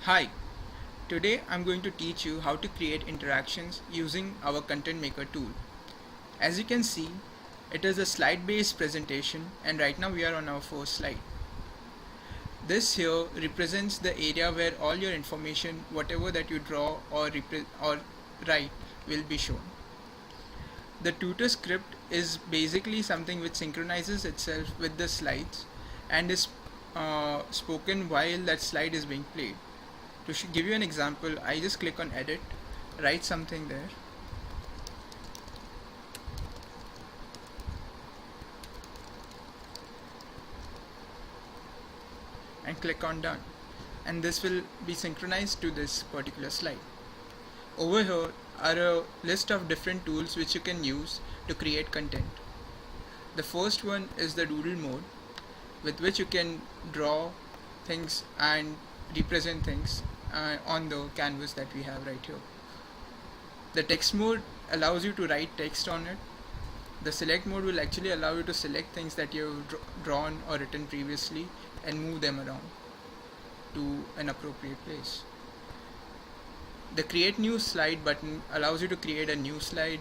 Hi, today I'm going to teach you how to create interactions using our Content Maker tool. As you can see, it is a slide based presentation and right now we are on our first slide. This here represents the area where all your information, whatever that you draw or write, will be shown. The tutor script is basically something which synchronizes itself with the slides and is spoken while that slide is being played. To give you an example, I just click on edit, write something there, and click on done, and this will be synchronized to this particular slide. Over here are a list of different tools which you can use to create content. The first one is the doodle mode, with which you can draw things and represent things on the canvas that we have right here. The text mode allows you to write text on it. The select mode will actually allow you to select things that you've drawn or written previously and move them around to an appropriate place. The create new slide button allows you to create a new slide.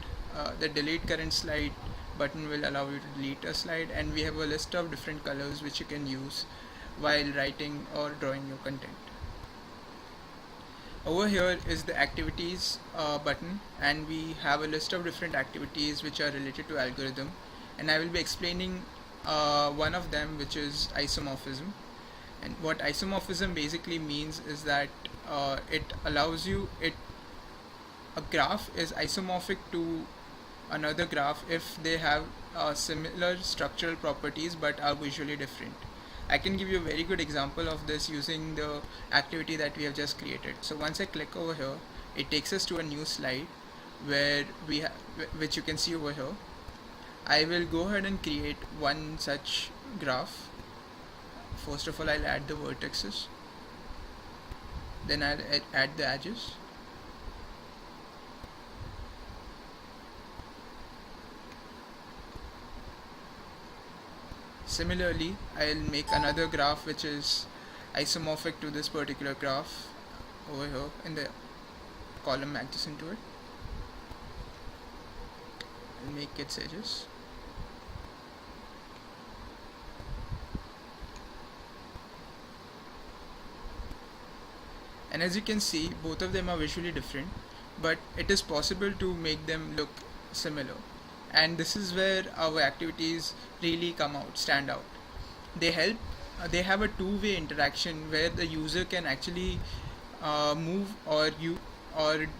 The delete current slide button will allow you to delete a slide, and we have a list of different colors which you can use while writing or drawing your content. Over here is the activities button, and we have a list of different activities which are related to algorithm, and I will be explaining one of them, which is isomorphism. And what isomorphism basically means is that it allows you a graph is isomorphic to another graph if they have similar structural properties but are visually different. I can give you a very good example of this using the activity that we have just created. So once I click over here, it takes us to a new slide where we have, which you can see over here. I will go ahead and create one such graph. First of all, I'll add the vertices, then I'll add the edges, similarly I'll make another graph which is isomorphic to this particular graph over here in the column adjacent to it. I'll make its edges. And as you can see, both of them are visually different, but it is possible to make them look similar. And this is where our activities really stand out. They have a two-way interaction where the user can actually move or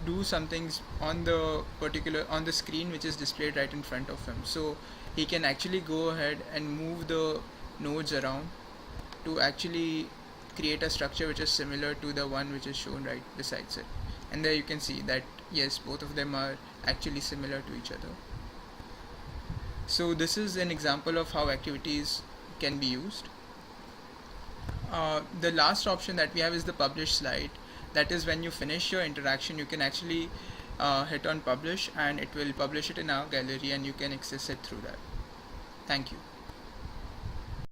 do some things on the screen which is displayed right in front of him. So he can actually go ahead and move the nodes around to actually create a structure which is similar to the one which is shown right besides it. And there you can see that yes, both of them are actually similar to each other. So this is an example of how activities can be used. The last option that we have is the publish slide. That is, when you finish your interaction, you can actually hit on publish, and it will publish it in our gallery and you can access it through that. Thank you.